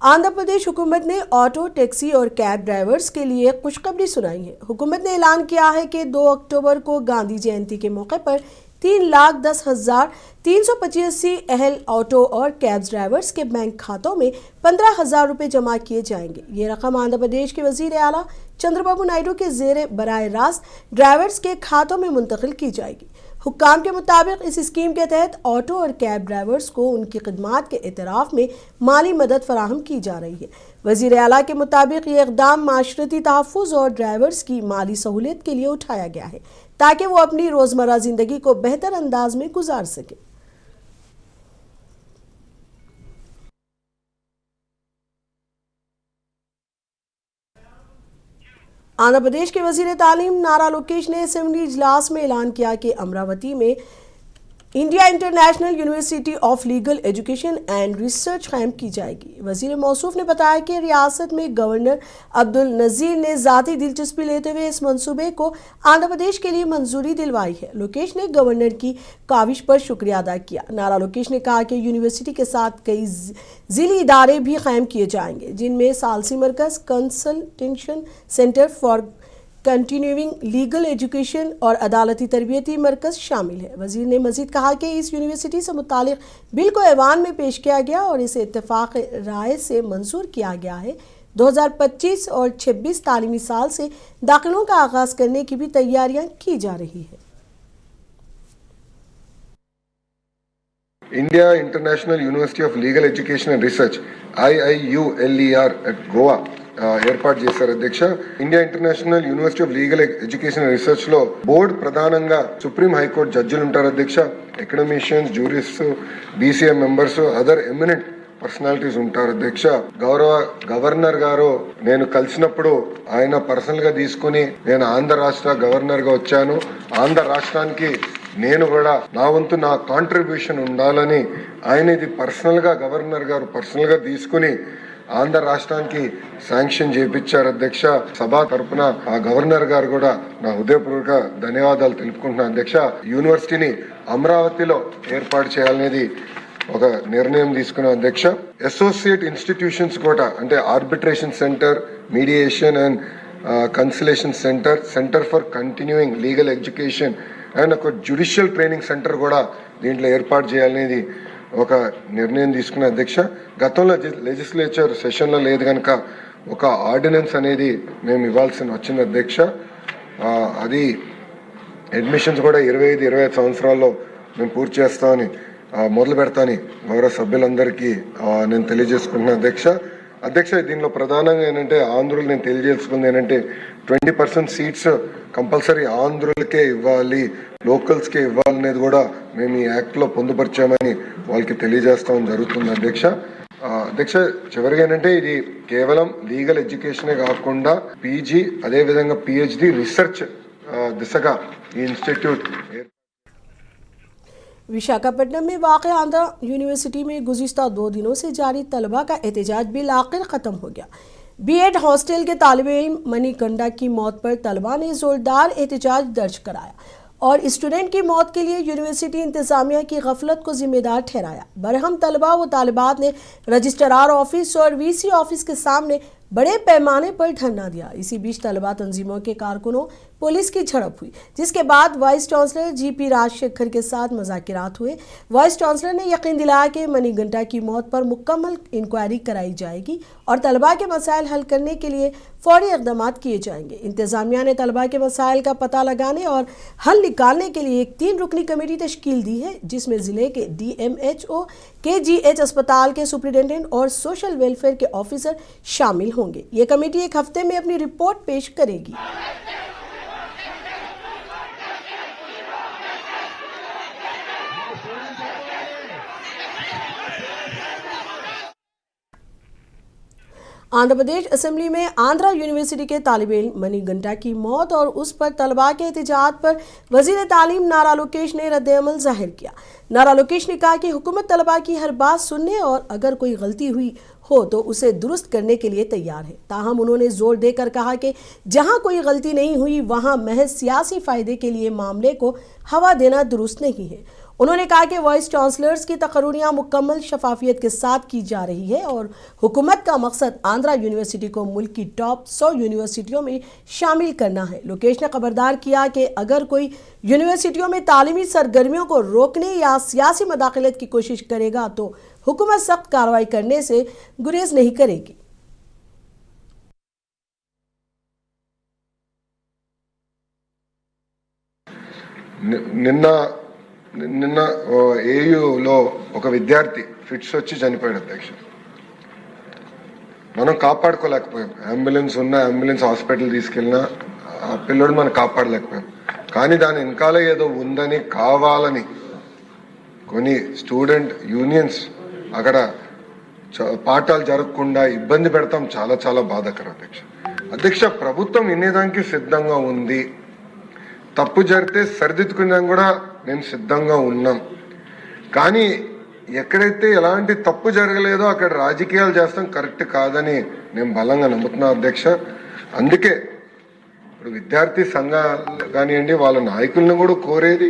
आंध्र प्रदेश हुकूमत ने auto, taxi और कैब ड्राइवर्स के लिए खुशखबरी सुनाई है। हुकूमत ने ऐलान किया है कि 2 अक्टूबर को गांधी जयंती के मौके पर 3,10,385 अहल ऑटो और कैब्स ड्राइवर्स के बैंक खातों में 15,000 रुपये जमा किए जाएंगे। ये रकम आंध्र प्रदेश के वजीर आला चंद्रबाबू नायडू के जेर बराह रास्त ड्राइवर्स के खातों में मुंतकिल की जाएगी। हुक्काम के मुताबिक इस स्कीम के तहत ऑटो और कैब ड्राइवर्स को उनकी खिदमात के एतराफ़ में माली मदद फराहम की जा रही है। वज़ीर आला के मुताबिक ये इक़दाम माशरती तहफ़्फ़ुज़ और ड्राइवर्स की माली सहूलियत के लिए उठाया गया है ताकि वो अपनी रोज़मर्रा ज़िंदगी को बेहतर अंदाज में गुजार सकें। आंध्र प्रदेश के वज़ीर तालीम नारा लोकेश ने असेंबली इजलास में ऐलान किया कि अमरावती में India International University of Legal Education and research कायम की जाएगी। वज़ीर मौसूफ ने बताया कि रियासत में गवर्नर अब्दुल नज़ीर ने ज़ाती दिलचस्पी लेते हुए इस मंसूबे को आंध्र प्रदेश के लिए मंजूरी दिलवाई है। लोकेश ने गवर्नर की काविश पर शुक्रिया अदा किया। नारा लोकेश ने कहा कि यूनिवर्सिटी के साथ कई ज़िली इदारे भी कायम किए जाएंगे, जिनमें सालसी मरकज़, consultation centre for continuing legal education और अदालती तरबियती मरकज़ शामिल है। वज़ीर ने मज़ीद कहा कि इस यूनिवर्सिटी से मुतालिक बिल को ऐवान में पेश किया गया और इसे इत्तेफाक राय से मंजूर किया गया है। 2025 और 26 तालीमी साल से दाखिलों का आगाज़ करने की भी तैयारियां की जा रही है। India International University of Legal Education and Research IIULER at Goa ఏర్పాటు చేశారు అధ్యక్ష. India International University of Legal Education and Research లో బోర్డు ప్రధానంగా సుప్రీం హైకోర్టు జడ్జిలు ఉంటారు అధ్యక్ష. Academicians, jurists, BCM members, other eminent personalities ఉంటారు అధ్యక్ష. గౌరవ గవర్నర్ గారు నేను కలిసినప్పుడు ఆయన పర్సనల్ గా తీసుకుని నేను ఆంధ్ర రాష్ట్ర గవర్నర్ గా వచ్చాను, ఆంధ్ర రాష్ట్రానికి నేను కూడా నా వంతు నా కాంట్రిబ్యూషన్ ఉండాలని ఆయన ఇది పర్సనల్ గా గవర్నర్ గారు పర్సనల్ గా తీసుకుని ఆంధ్ర రాష్ట్రానికి శాంక్షన్ చేయించారు అధ్యక్ష. సభ తరపున ఆ గవర్నర్ గారు కూడా నా హృదయపూర్వక ధన్యవాదాలు తెలుపుకుంటున్నాను అధ్యక్ష. యూనివర్సిటీని అమరావతిలో ఏర్పాటు చేయాలనేది ఒక నిర్ణయం తీసుకున్నాం అధ్యక్ష. అసోసియేట్ ఇన్స్టిట్యూషన్స్ కూడా అంటే arbitration centre, mediation and consolation centre, centre for continuing legal Education and ఒక జ్యుడిషియల్ ట్రైనింగ్ సెంటర్ కూడా దీంట్లో ఏర్పాటు చేయాలనేది ఒక నిర్ణయం తీసుకున్న అధ్యక్ష. గతంలో లెజిస్లేచర్ సెషన్లో లేదు కనుక ఒక ఆర్డినెన్స్ అనేది మేము ఇవ్వాల్సి వచ్చింది అధ్యక్ష. అది అడ్మిషన్స్ కూడా 25-25 సంవత్సరాల్లో మేము పూర్తి చేస్తామని మొదలు పెడతామని గౌరవ సభ్యులందరికీ నేను తెలియజేసుకుంటున్నాను అధ్యక్ష. అధ్యక్ష, దీనిలో ప్రధానంగా ఏంటంటే ఆంధ్రులు నేను తెలియజేసుకుంది ఏంటంటే 20% సీట్స్ కంపల్సరీ ఆంధ్రులకే ఇవ్వాలి, లోకల్స్కే ఇవ్వాలనేది కూడా మేము ఈ యాక్ట్లో పొందుపరిచామని వాళ్ళకి తెలియజేస్తామని జరుగుతుంది అధ్యక్ష. అధ్యక్ష, చివరిగా ఏంటంటే ఇది కేవలం లీగల్ ఎడ్యుకేషనే కాకుండా PG అదేవిధంగా PhD రీసెర్చ్ దిశగా ఈ ఇన్స్టిట్యూట్ विशाखापट्टनम में वाक़ आंध्रा यूनिवर्सिटी में गुज़िश्ता 2 दिनों से जारी तलबा का एहतजाज बिल आखिर ख़त्म हो गया। B.Ed हॉस्टल के तालिब इल्म मणिकंडा की मौत पर तलबा ने ज़ोरदार एहतजाज दर्ज कराया और स्टूडेंट की मौत के लिए यूनिवर्सिटी इंतज़ामिया की गफलत को जिम्मेदार ठहराया। बरहम तलबा व तालिबात ने रजिस्ट्रार ऑफिस और VC ऑफिस के सामने बड़े पैमाने पर धरना दिया। इसी बीच तलबा तंजीमों के कारकुनों पुलिस की झड़प हुई, जिसके बाद वाइस चांसलर GP राजशेखर के साथ मुज़ाकिरात हुए। वाइस चांसलर ने यकीन दिलाया कि मणिकंडा की मौत पर मुकम्मल इंक्वायरी कराई जाएगी और तलबा के मसाइल हल करने के लिए फौरी इक़दाम किए जाएंगे। इंतज़ामिया ने तलबा के मसाइल का पता लगाने और हल निकालने के लिए एक 3 रुकनी कमेटी तश्कील दी है, जिसमें ज़िले के DMHO, KGH अस्पताल के सुप्रिटेंडेंट और सोशल वेलफेयर के ऑफिसर शामिल होंगे। ये कमेटी एक हफ्ते में अपनी रिपोर्ट पेश करेगी। आंध्र प्रदेश असेंबली में आंध्रा यूनिवर्सिटी के तालिब इल्म मणिकंडा की मौत और उस पर तलबा के एहतजाज पर वज़ीर तालीम नारा लोकेश ने रद्द-ए-अमल जाहिर किया। नारा लोकेश ने कहा कि हुकूमत तलबा की हर बात सुनने और अगर कोई गलती हुई हो तो उसे दुरुस्त करने के लिए तैयार है। ताहम उन्होंने जोर देकर कहा कि जहां कोई गलती नहीं हुई वहां महज सियासी फ़ायदे के लिए मामले को हवा देना दुरुस्त नहीं है। उन्होंने कहा कि वाइस चांसलर्स की तकर्रियां मुकम्मल शफाफियत के साथ की जा रही है और हुकूमत का मकसद आंध्रा यूनिवर्सिटी को मुल्क की टॉप 100 यूनिवर्सिटियों में शामिल करना है। लोकेश ने खबरदार किया कि अगर कोई यूनिवर्सिटियों में तालीमी सरगर्मियों को रोकने या सियासी मदाखलत की कोशिश करेगा तो हुकूमत सख्त कार्रवाई करने से गुरेज नहीं करेगी। నిన్న ఏయులో ఒక విద్యార్థి ఫిట్స్ వచ్చి చనిపోయాడు అధ్యక్ష. మనం కాపాడుకోలేకపోయాం. అంబులెన్స్ హాస్పిటల్ తీసుకెళ్ళినా ఆ పిల్లడు మనం కాపాడలేకపోయాం. కానీ దాని వెనకాల ఏదో ఉందని కావాలని కొన్ని స్టూడెంట్ యూనియన్స్ అక్కడ పాఠాలు జరగకుండా ఇబ్బంది పెడతాం. చాలా చాలా బాధాకరం అధ్యక్ష. ప్రభుత్వం వినేదానికి సిద్ధంగా ఉంది. తప్పు జరిగితే సరిదిద్దుకునేదానికి కూడా మేము సిద్ధంగా ఉన్నాం. కానీ ఎక్కడైతే ఎలాంటి తప్పు జరగలేదో అక్కడ రాజకీయాలు చేస్తాం కరెక్ట్ కాదని నేను బలంగా నమ్ముతున్నా అధ్యక్ష. అందుకే ఇప్పుడు విద్యార్థి సంఘాలు కానివ్వండి, వాళ్ళ నాయకులను కూడా కోరేది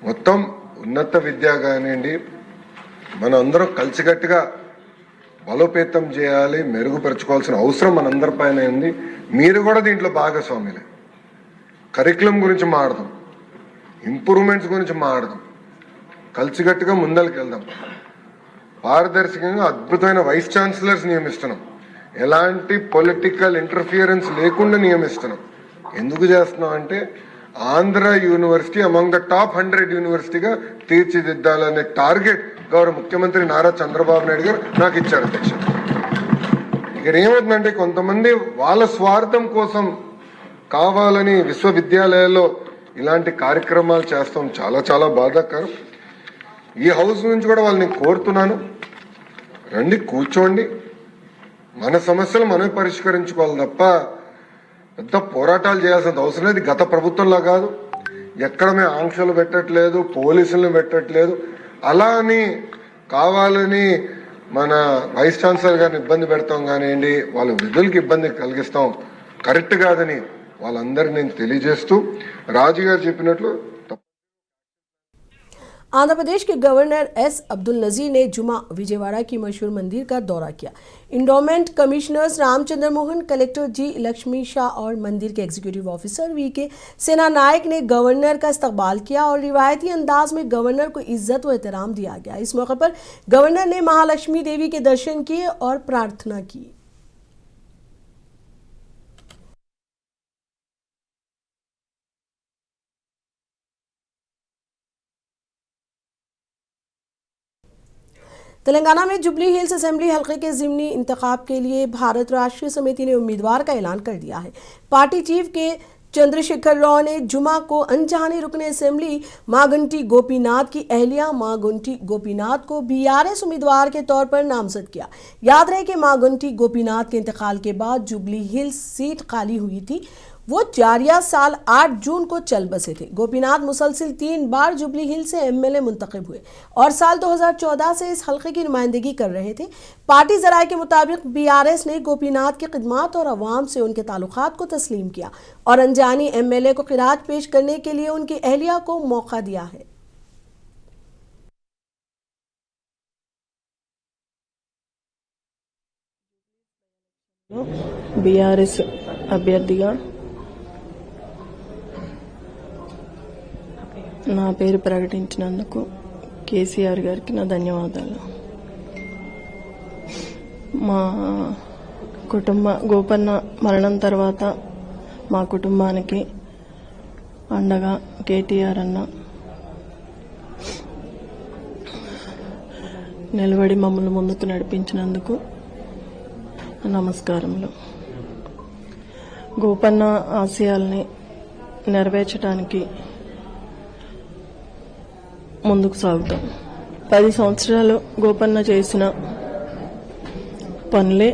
మొత్తం ఉన్నత విద్య కానివ్వండి, మనం అందరం కలిసికట్టుగా బలోపేతం చేయాలి, మెరుగుపరచుకోవాల్సిన అవసరం మనందరిపైన ఉంది. మీరు కూడా దీంట్లో భాగస్వాములే. కరికులం గురించి మాట్లాడదాం, ఇంప్రూవ్మెంట్స్ గురించి మాట్లాడదాం, కలిసికట్టుగా ముందరికి వెళ్దాం. పారదర్శకంగా అద్భుతమైన వైస్ ఛాన్సలర్స్ నియమిస్తున్నాం. ఎలాంటి పొలిటికల్ ఇంటర్ఫియరెన్స్ లేకుండా నియమిస్తున్నాం. ఎందుకు చేస్తున్నాం అంటే Andhra University among the top 100 యూనివర్సిటీగా తీర్చిదిద్దాలనే టార్గెట్ గౌరవ ముఖ్యమంత్రి నారా చంద్రబాబు నాయుడు గారు నాకు ఇచ్చారు అధ్యక్ష. ఇక్కడ ఏమవుతుందంటే కొంతమంది వాళ్ళ స్వార్థం కోసం కావాలని విశ్వవిద్యాలయాల్లో ఇలాంటి కార్యక్రమాలు చేస్తాం. చాలా చాలా బాధాకరం. ఈ హౌస్ నుంచి కూడా వాళ్ళని కోరుతున్నాను, రండి కూర్చోండి, మన సమస్యలు మనమే పరిష్కరించుకోవాలి తప్ప పెద్ద పోరాటాలు చేయాల్సిన అవసరం లేదు. గత ప్రభుత్వంలా కాదు, ఎక్కడ మేము ఆంక్షలు పెట్టట్లేదు, పోలీసులను పెట్టట్లేదు. అలా అని కావాలని మన వైస్ ఛాన్సలర్ గారిని ఇబ్బంది పెడతాం కానివ్వండి, వాళ్ళ విధులకి ఇబ్బంది కలిగిస్తాం కరెక్ట్ కాదని వాళ్ళందరినీ నేను తెలియజేస్తూ రాజు గారు చెప్పినట్లు आंध्र प्रदेश के गवर्नर एस अब्दुल नजीर ने जुमा विजयवाड़ा की मशहूर मंदिर का दौरा किया। Endowment commissioners Ramachandra Mohan, collector G Lakshmi Shah और मंदिर के एग्जीक्यूटिव ऑफिसर वी के सेना नायक ने गवर्नर का इस्तकबाल किया और रिवायती अंदाज में गवर्नर को इज्जत व एहतराम दिया गया। इस मौके पर गवर्नर ने महालक्ष्मी देवी के दर्शन किए और प्रार्थना की। तेलंगाना में जुबली हिल्स असेंबली हल्के के ज़िमनी इंतखाब के लिए भारत राष्ट्रीय समिति ने उम्मीदवार का ऐलान कर दिया है। पार्टी चीफ के चंद्रशेखर राव ने जुमा को अनचाहने रुकने असेंबली मां घंटी गोपीनाथ की अहलिया मां घंटी गोपीनाथ को बीआरएस उम्मीदवार के तौर पर नामजद किया। याद रहे कि मां घंटी गोपीनाथ के इंतकाल के बाद जुबली हिल्स सीट खाली हुई थी। वो जारिया साल 8 जून को चल बसे थे। गोपीनाथ मुसलसिल 3 बार जुबली हिल से एमएलए मुंतखब हुए और साल 2014 से इस हल्के की नुमाइंदगी कर रहे थे। पार्टी जराये के मुताबिक बीआरएस ने गोपीनाथ की खिदमत और अवाम से उनके ताल्लुकात को तस्लीम किया और अनजानी एमएलए को खिराज पेश करने के लिए उनकी अहलिया को मौका दिया है। बीआरएस అభ్యర్థిగా నా పేరు ప్రకటించినందుకు కేసీఆర్ గారికి నా ధన్యవాదాలు. మా గోపన్న మరణం తర్వాత మా కుటుంబానికి అండగా కేటీఆర్ అన్న నిలబడి మమ్మల్ని ముందుకు నడిపించినందుకు నమస్కారములు. గోపన్న ఆశయాల్ని నెరవేర్చడానికి ముందుకు సాగుతాం. 10 సంవత్సరాలు గోపన్న చేసిన పనులే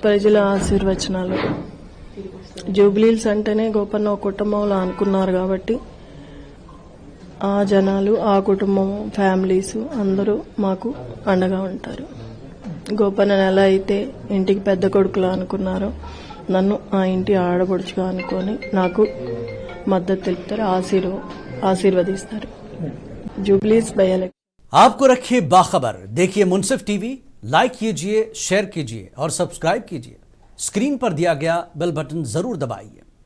ప్రజల ఆశీర్వచనాలు. జూబ్లీల్స్ అంటేనే గోపన్న ఒక కుటుంబంలో అనుకున్నారు కాబట్టి ఆ జనాలు, ఆ కుటుంబం, ఫ్యామిలీస్ అందరూ మాకు అండగా ఉంటారు. గోపన్నను ఎలా అయితే ఇంటికి పెద్ద కొడుకులా అనుకున్నారో నన్ను ఆ ఇంటి ఆడపడుచుగా అనుకొని నాకు మద్దతు తెలుపుతారు, ఆశీర్వదిస్తారు. జూబ్లీస్ బై ఎలక్షన్. आपको रखिए बाखबर, देखिए मुंसिफ टीवी, लाइक कीजिए, शेयर कीजिए और सब्सक्राइब कीजिए. स्क्रीन पर दिया गया बेल बटन जरूर दबाइए.